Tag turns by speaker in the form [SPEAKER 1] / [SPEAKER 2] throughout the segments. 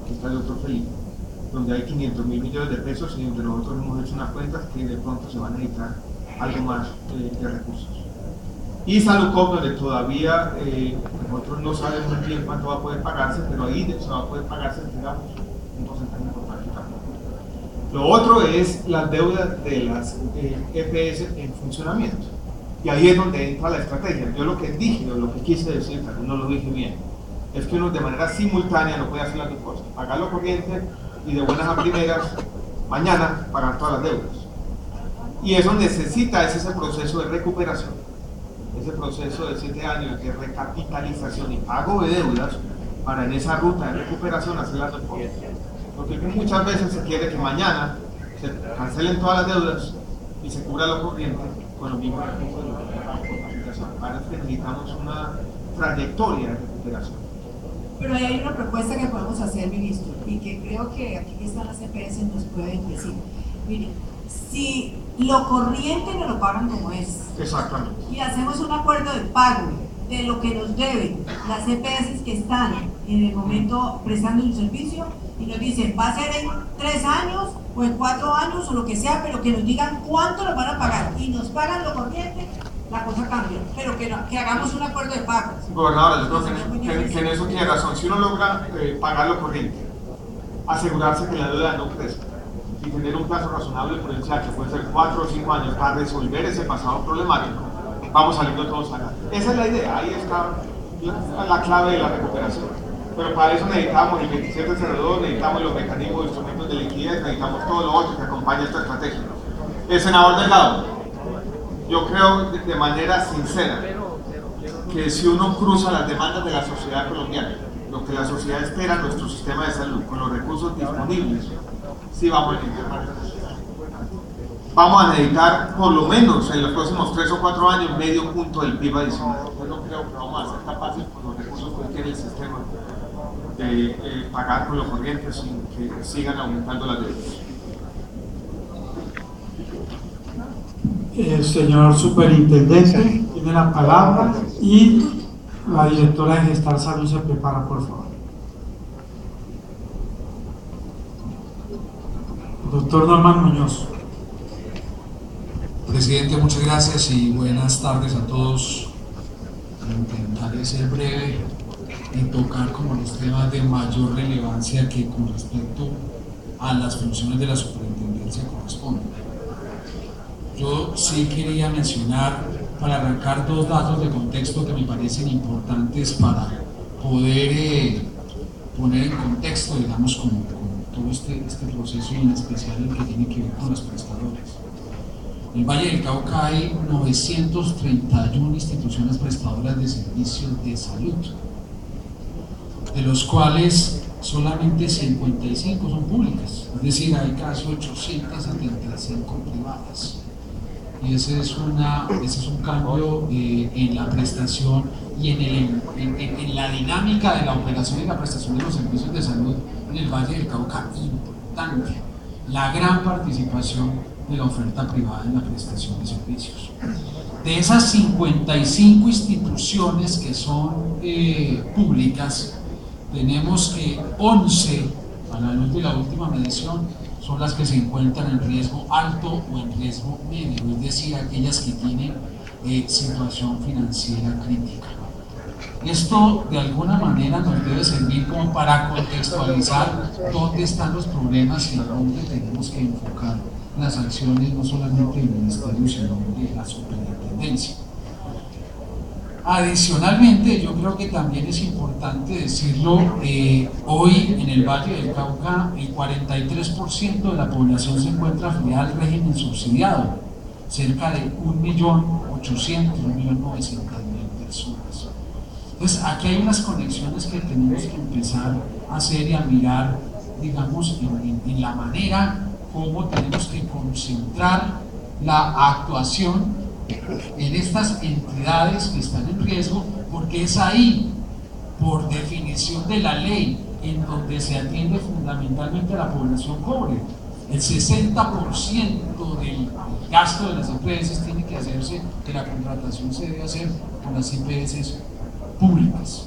[SPEAKER 1] que está el doctor Felipe, donde hay 500.000 millones de pesos y entre nosotros hemos hecho unas cuentas que de pronto se van a necesitar algo más de recursos. Y Salucop, donde todavía nosotros no sabemos muy bien cuánto va a poder pagarse, pero ahí se va a poder pagarse, digamos, un porcentaje importante también. Lo otro es las deudas de las EPS en funcionamiento. Y ahí es donde entra la estrategia. Yo lo que dije, o lo que quise decir, tal vez no lo dije bien, es que uno de manera simultánea no puede hacer las dos cosas. Pagar lo corriente y de buenas a primeras, mañana, pagar todas las deudas. Y eso necesita ese proceso de recuperación, ese proceso de 7 años de recapitalización y pago de deudas para en esa ruta de recuperación hacer las dos cosas. Porque muchas veces se quiere que mañana se cancelen todas las deudas y se cubra lo corriente con los mismos recursos de lo que pagamos por recuperación. Para eso necesitamos una trayectoria de recuperación.
[SPEAKER 2] Pero hay una propuesta que podemos hacer, ministro, y que creo que aquí que están las EPS nos pueden decir. Mire, si lo corriente nos lo pagan como es.
[SPEAKER 1] Exactamente.
[SPEAKER 2] Y hacemos un acuerdo de pago de lo que nos deben las EPS que están en el momento prestando un servicio y nos dicen, va a ser en 3 años o en 4 años o lo que sea, pero que nos digan cuánto nos van a pagar y nos pagan lo corriente, la cosa cambia, pero que hagamos un acuerdo de pago.
[SPEAKER 1] Gobernadora, yo creo que en eso tiene razón. Si uno logra pagar lo corriente, asegurarse que la deuda no crezca y tener un plazo razonable prudencial, que puede ser 4 o 5 años, para resolver ese pasado problemático, vamos saliendo todos acá. Esa es la idea, ahí está la clave de la recuperación. Pero para eso necesitamos el 2702, necesitamos los mecanismos de instrumentos de liquidez, necesitamos todo lo otro que acompaña esta estrategia. El senador Delgado, yo creo de manera sincera que si uno cruza las demandas de la sociedad colombiana, lo que la sociedad espera en nuestro sistema de salud, con los recursos disponibles, sí vamos a necesitar más recursos. Vamos a necesitar por lo menos en los próximos 3 o 4 años medio punto del PIB adicional. Yo no creo que vamos a ser capaces con los recursos que tiene el sistema de pagar con lo corriente sin que sigan aumentando las deudas.
[SPEAKER 3] El señor superintendente tiene la palabra y la directora de Gestar Salud se prepara, por favor. Doctor Norman Muñoz.
[SPEAKER 4] Presidente, muchas gracias y buenas tardes a todos. Intentaré ser breve y tocar como los temas de mayor relevancia que con respecto a las funciones de la superintendencia corresponden. Yo sí quería mencionar, para arrancar, 2 datos de contexto que me parecen importantes para poder poner en contexto, digamos, con todo este proceso y en especial el que tiene que ver con los prestadores. En el Valle del Cauca hay 931 instituciones prestadoras de servicios de salud, de los cuales solamente 55 son públicas, es decir, hay casi 875 privadas. Y ese es un cambio en la prestación y en la dinámica de la operación y la prestación de los servicios de salud en el Valle del Cauca importante. La gran participación de la oferta privada en la prestación de servicios. De esas 55 instituciones que son públicas, tenemos que 11, a la luz de la última medición, son las que se encuentran en riesgo alto o en riesgo medio, es decir, aquellas que tienen situación financiera crítica. Esto de alguna manera nos debe servir como para contextualizar dónde están los problemas y dónde tenemos que enfocar las acciones, no solamente del Ministerio, sino de la superintendencia. Adicionalmente, yo creo que también es importante decirlo, hoy en el Valle del Cauca el 43% de la población se encuentra afiliada al régimen subsidiado, cerca de 1.800.000, 1.900.000 personas. Entonces, aquí hay unas conexiones que tenemos que empezar a hacer y a mirar, digamos, en la manera como tenemos que concentrar la actuación en estas entidades que están en riesgo, porque es ahí, por definición de la ley, en donde se atiende fundamentalmente a la población pobre. El 60% del gasto de las EPS tiene que hacerse, que la contratación se debe hacer con las EPS públicas.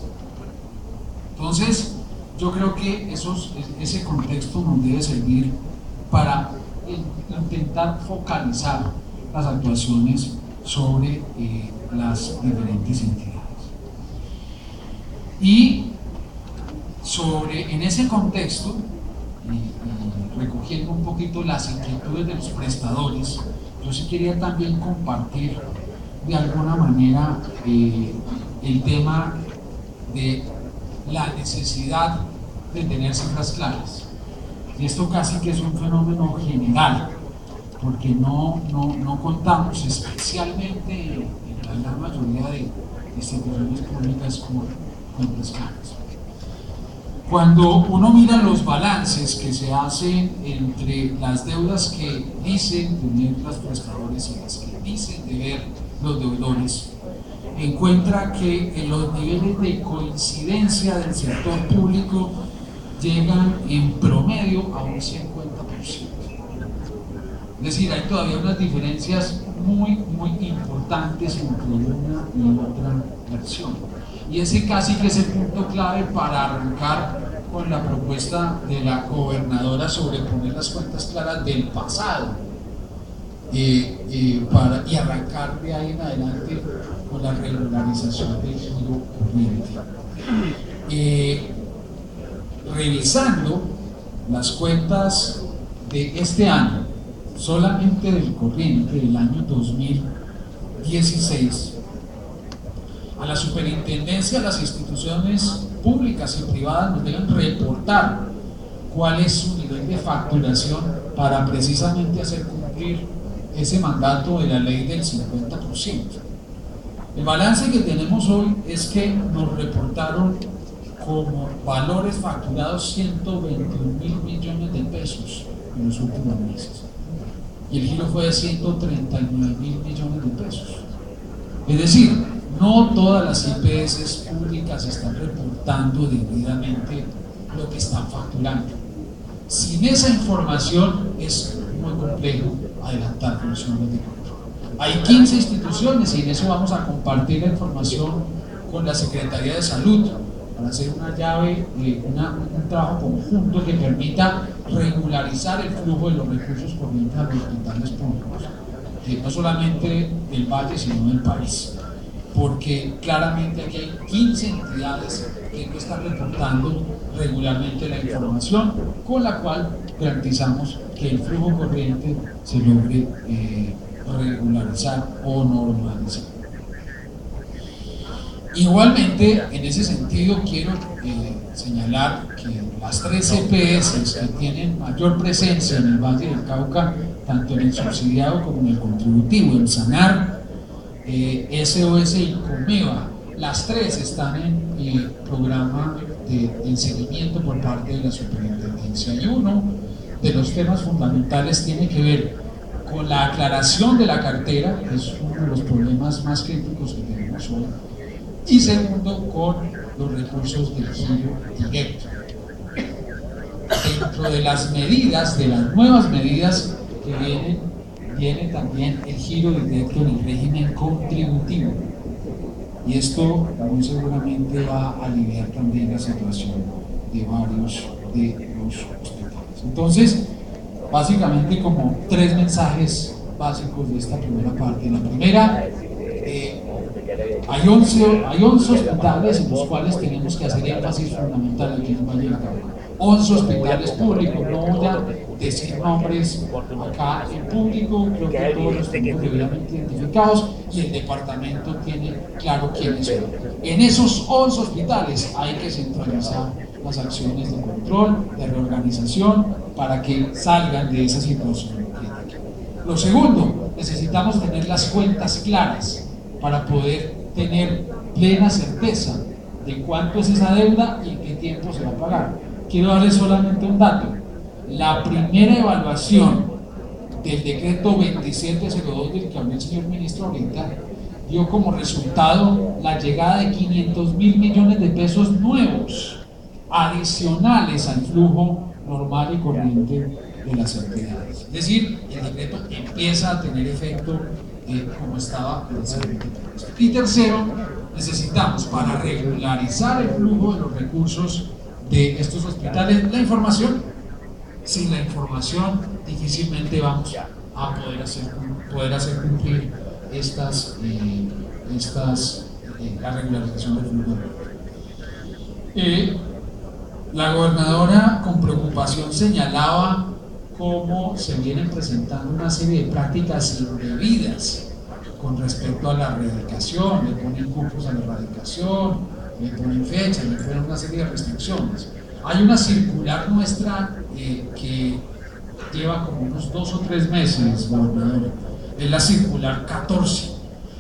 [SPEAKER 4] Entonces, yo creo que ese contexto nos debe servir para intentar focalizar las actuaciones sobre las diferentes entidades. Y en ese contexto, y recogiendo un poquito las inquietudes de los prestadores, yo sí quería también compartir de alguna manera el tema de la necesidad de tener cifras claras. Y esto casi que es un fenómeno general, porque no contamos, especialmente en la gran mayoría de instituciones públicas, con cuentas claras. Cuando uno mira los balances que se hacen entre las deudas que dicen tener los prestadores y las que dicen deber los deudores, encuentra que los niveles de coincidencia del sector público llegan en promedio a un 50%. Es decir, hay todavía unas diferencias muy importantes entre una y otra versión. Y ese casi que es el punto clave para arrancar con la propuesta de la gobernadora sobre poner las cuentas claras del pasado y arrancar de ahí en adelante con la regularización del giro corriente. Revisando las cuentas de este año, solamente del corriente del año 2016, a la superintendencia, a las instituciones públicas y privadas nos deben reportar cuál es su nivel de facturación para precisamente hacer cumplir ese mandato de la ley del 50%. El balance que tenemos hoy es que nos reportaron como valores facturados 121.000 millones de pesos en los últimos meses, y el giro fue de 139.000 millones de pesos. Es decir, no todas las IPS públicas están reportando debidamente lo que están facturando. Sin esa información es muy complejo adelantar funciones de control. Hay 15 instituciones y en eso vamos a compartir la información con la Secretaría de Salud para hacer una llave, un trabajo conjunto que permita regularizar el flujo de los recursos corrientes a los hospitales públicos, no solamente del Valle sino del país, porque claramente aquí hay 15 entidades que no están reportando regularmente la información, con la cual garantizamos que el flujo corriente se logre regularizar o normalizar. Igualmente, en ese sentido, quiero señalar que las 3 EPS que tienen mayor presencia en el Valle del Cauca, tanto en el subsidiado como en el contributivo, el SANAR, SOS y Comeva, las 3 están en el programa de seguimiento por parte de la superintendencia. Y uno de los temas fundamentales tiene que ver con la aclaración de la cartera, que es uno de los problemas más críticos que tenemos hoy, y segundo, con los recursos del giro directo. Dentro de las medidas, de las nuevas medidas que viene también el giro directo en el régimen contributivo, y esto muy seguramente va a aliviar también la situación de varios de los hospitales. Entonces, básicamente como 3 mensajes básicos de esta primera parte. La primera, hay 11 hospitales en los cuales tenemos que hacer énfasis fundamental aquí en Valle del Cauca. 11 hospitales públicos, no voy a decir nombres acá en público, creo que todos los tenemos debidamente identificados y el departamento tiene claro quiénes son. En esos 11 hospitales hay que centralizar las acciones de control, de reorganización, para que salgan de esa situación crítica. Lo segundo, necesitamos tener las cuentas claras para poder tener plena certeza de cuánto es esa deuda y en qué tiempo se va a pagar. Quiero darles solamente un dato. La primera evaluación del decreto 2702 del que habló el señor ministro ahorita dio como resultado la llegada de 500.000 millones de pesos nuevos, adicionales al flujo normal y corriente de las entidades. Es decir, el decreto empieza a tener efecto como estaba inicialmente previsto. Y tercero, necesitamos, para regularizar el flujo de los recursos de estos hospitales. La información, sin la información difícilmente vamos a poder hacer cumplir la regularización del flujo. La gobernadora con preocupación señalaba cómo se vienen presentando una serie de prácticas indebidas con respecto a la erradicación. Le ponen cupos a la erradicación, le ponen fechas, le ponen una serie de restricciones. Hay una circular nuestra que lleva como unos 2 o 3 meses, gobernador. Es la circular 14.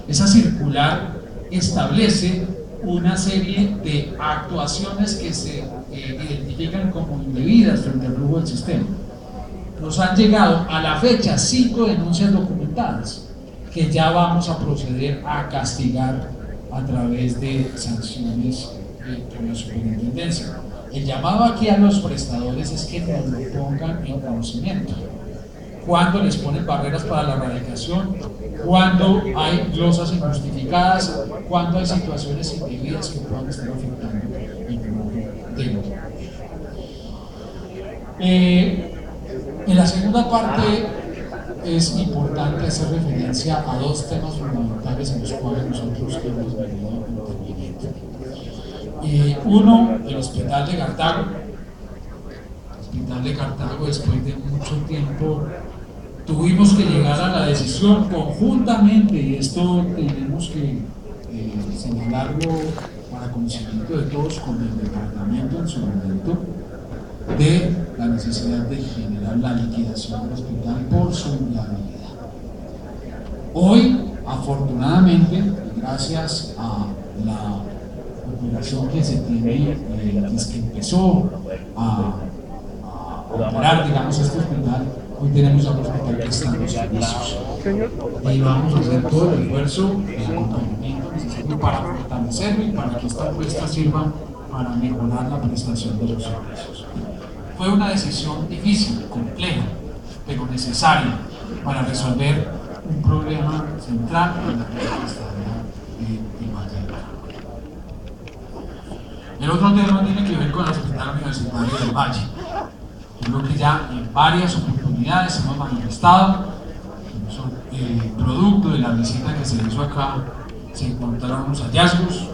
[SPEAKER 4] Esa circular establece una serie de actuaciones que se identifican como indebidas frente al flujo del sistema. Nos han llegado a la fecha 5 denuncias documentadas que ya vamos a proceder a castigar a través de sanciones por la superintendencia. El llamado aquí a los prestadores es que nos lo pongan en conocimiento. Cuando les ponen barreras para la erradicación, cuando hay glosas injustificadas, cuando hay situaciones indebidas que puedan estar afectando el flujo del otro. En la segunda parte es importante hacer referencia a 2 temas fundamentales en los cuales nosotros hemos venido interviniendo. Uno, el hospital de Cartago. El hospital de Cartago, después de mucho tiempo, tuvimos que llegar a la decisión conjuntamente, y esto tenemos que señalarlo para conocimiento de todos con el departamento en su momento, de la necesidad de generar la liquidación del hospital por su viabilidad. Hoy, afortunadamente, gracias a la operación que se tiene, desde que empezó a operar, digamos, este hospital, hoy tenemos al hospital que está en los servicios. Y vamos a hacer todo el esfuerzo de acompañamiento necesario para fortalecerlo y para que esta apuesta sirva para mejorar la prestación de los servicios. Fue una decisión difícil, compleja, pero necesaria para resolver un problema central en la prestación de Valle del Cauca. El otro tema tiene que ver con el Hospital Universitario del Valle. Yo creo que ya en varias oportunidades hemos manifestado, producto de la visita que se hizo acá, se encontraron unos hallazgos,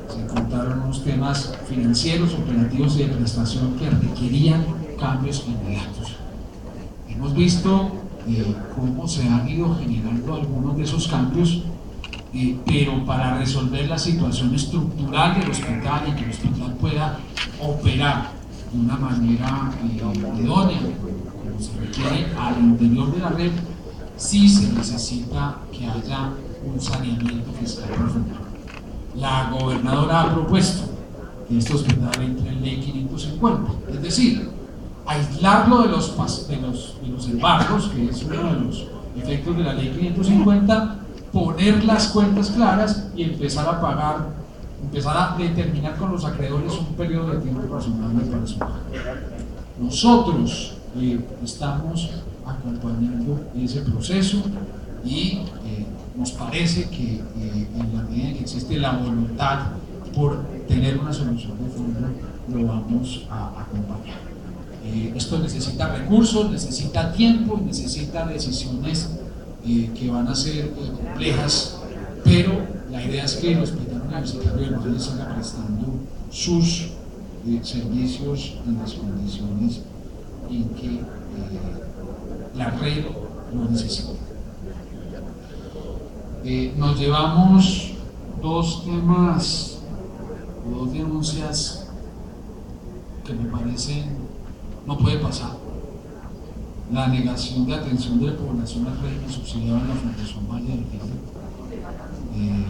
[SPEAKER 4] se encontraron unos temas financieros, operativos y de prestación que requerían cambios inmediatos. Hemos visto cómo se han ido generando algunos de esos cambios, pero para resolver la situación estructural del hospital y que el hospital pueda operar de una manera idónea, como se requiere al interior de la red, sí se necesita que haya un saneamiento fiscal profundo. La gobernadora ha propuesto que este hospital entre en ley 550, es decir, aislarlo de los embargos, que es uno de los efectos de la ley 550, poner las cuentas claras y empezar a pagar, empezar a determinar con los acreedores un periodo de tiempo razonable para su pago. Nosotros estamos acompañando ese proceso y nos parece que en la medida en que existe la voluntad por tener una solución de fondo, lo vamos a acompañar. Esto necesita recursos, necesita tiempo, necesita decisiones que van a ser complejas, pero la idea es que el Hospital Universitario del Valle siga prestando sus servicios en las condiciones en que la red lo necesita. Nos llevamos 2 temas o 2 denuncias que me parecen no puede pasar. La negación de atención de la población al régimen subsidiado en la Fundación Valle del Cauca.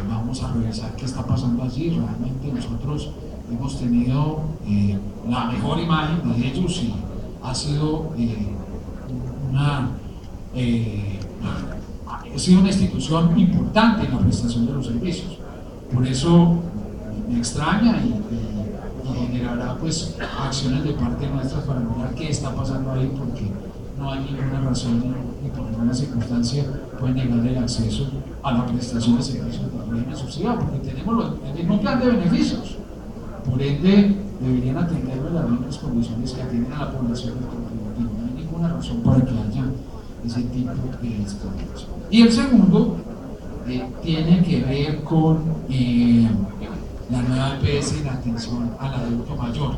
[SPEAKER 4] Vamos a revisar qué está pasando allí. Realmente nosotros hemos tenido la mejor imagen de ellos y ha sido una institución importante en la prestación de los servicios. Por eso me extraña y generará pues acciones de parte nuestra para mirar qué está pasando ahí, porque no hay ninguna razón ni por ninguna circunstancia puede negar el acceso a la prestación de servicios de régimen subsidiado, porque tenemos el mismo plan de beneficios. Por ende, deberían atender las mismas condiciones que atienden a la población del contributivo. No hay ninguna razón para que haya ese tipo de discriminación. Y el segundo tiene que ver con la nueva EPS y la atención al adulto mayor.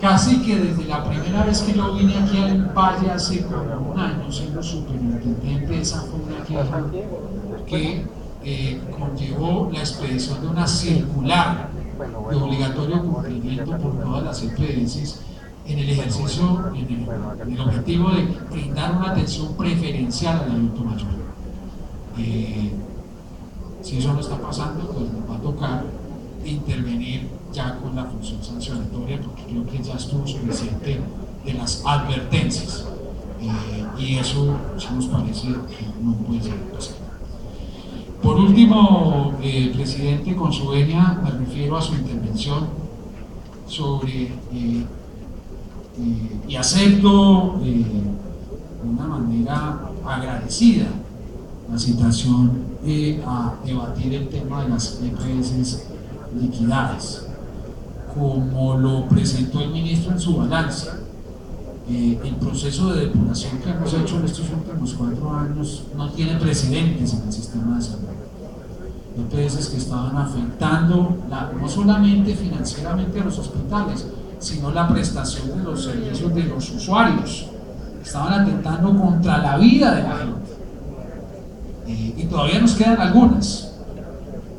[SPEAKER 4] Casi que desde la primera vez que yo vine aquí al Valle hace como un año siendo superintendente, esa fue una queja que conllevó la expedición de una circular de obligatorio cumplimiento por todas las EPS en el ejercicio, en el objetivo de brindar una atención preferencial al adulto mayor. Si eso no está pasando, pues nos va a tocar intervenir ya con la función sancionatoria, porque creo que ya estuvo suficiente de las advertencias, y eso sí nos parece que no puede ser pasado. Por último, presidente, con su venia me refiero a su intervención sobre y acepto de una manera agradecida la citación a debatir el tema de las EPS liquidadas, como lo presentó el ministro en su balance. El proceso de depuración que hemos hecho en estos últimos 4 años no tiene precedentes en el sistema de salud. EPS que estaban afectando no solamente financieramente a los hospitales, sino la prestación de los servicios de los usuarios. Estaban atentando contra la vida de la gente. Y todavía nos quedan algunas.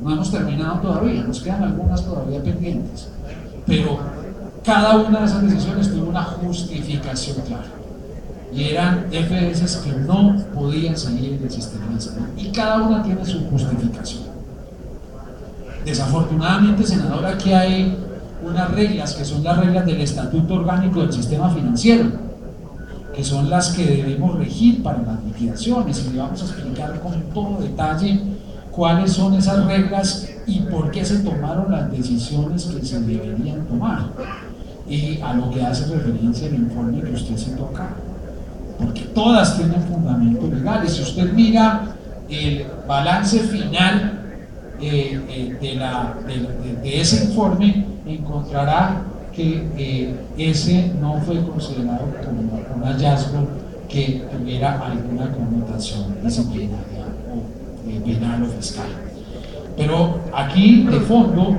[SPEAKER 4] No hemos terminado todavía, nos quedan algunas todavía pendientes. Pero cada una de esas decisiones tuvo una justificación clara. Y eran EPS que no podían salir del sistema de salud. Y cada una tiene su justificación. Desafortunadamente, senadora, aquí hay unas reglas que son las reglas del Estatuto Orgánico del Sistema Financiero, que son las que debemos regir para las liquidaciones, y le vamos a explicar con todo detalle cuáles son esas reglas y por qué se tomaron las decisiones que se deberían tomar, y a lo que hace referencia el informe que usted citó acá, porque todas tienen fundamento legal. Y si usted mira el balance final de ese informe, encontrará que ese no fue considerado como un hallazgo que tuviera alguna connotación disciplinaria o penal o fiscal. Pero aquí de fondo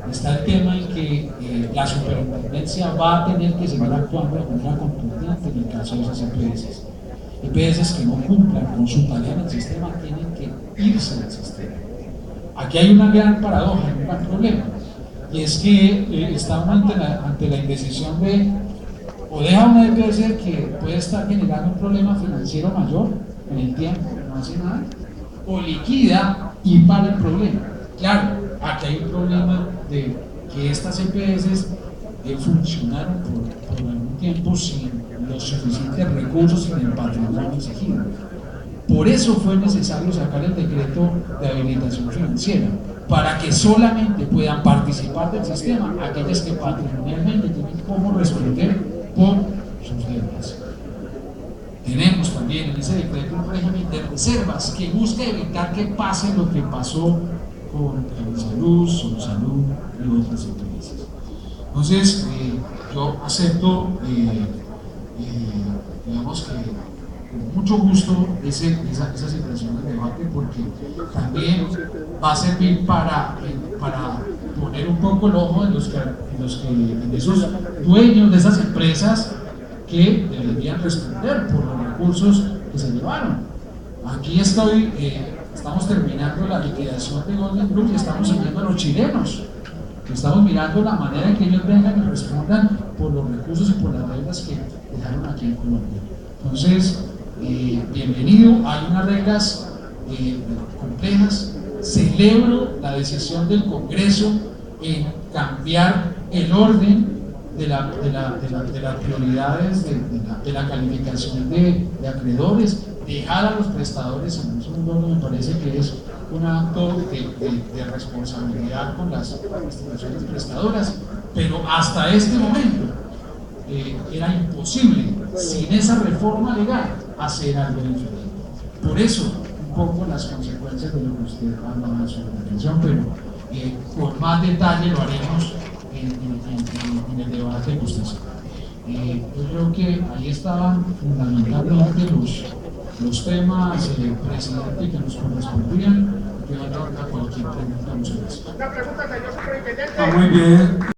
[SPEAKER 4] está el tema en que la superintendencia va a tener que seguir actuando de manera contundente en el caso de esas EPS. EPS que no cumplan con su tarea en el sistema tienen que irse del sistema. Aquí hay una gran paradoja, un gran problema, y es que estamos ante la indecisión de o deja una EPS que puede estar generando un problema financiero mayor en el tiempo, no hace nada, o liquida y para el problema. Claro, aquí hay un problema de que estas EPS funcionaron por algún tiempo sin los suficientes recursos y el patrimonio exigido. Por eso fue necesario sacar el decreto de habilitación financiera, para que solamente puedan participar del sistema aquellas que patrimonialmente tienen cómo responder por sus deudas. Tenemos también en ese decreto un régimen de reservas que busca evitar que pase lo que pasó con Salud, Solsalud y otras empresas. Entonces, yo acepto, digamos que con mucho gusto esa situación de debate, porque también va a servir para poner un poco el ojo en esos dueños de esas empresas que deberían responder por los recursos que se llevaron. Aquí estamos terminando la liquidación de Golden Group y estamos siguiendo a los chilenos. Estamos mirando la manera en que ellos vengan y respondan por los recursos y por las deudas que dejaron aquí en Colombia. Entonces, bienvenido. Hay unas reglas complejas. Celebro la decisión del Congreso en cambiar el orden de las prioridades de la calificación de acreedores, dejar a los prestadores en un segundo orden. Me parece que es un acto de responsabilidad con las instituciones prestadoras, pero hasta este momento era imposible, sin esa reforma legal, hacer algo diferente. Por eso, un poco las consecuencias de lo que usted ha dado en su intervención, pero con más detalle lo haremos en el debate de justicia. Yo creo que ahí estaban fundamentalmente los temas, presidente, que nos correspondían. Yo a cualquier pregunta, muchas gracias.
[SPEAKER 3] Está muy bien.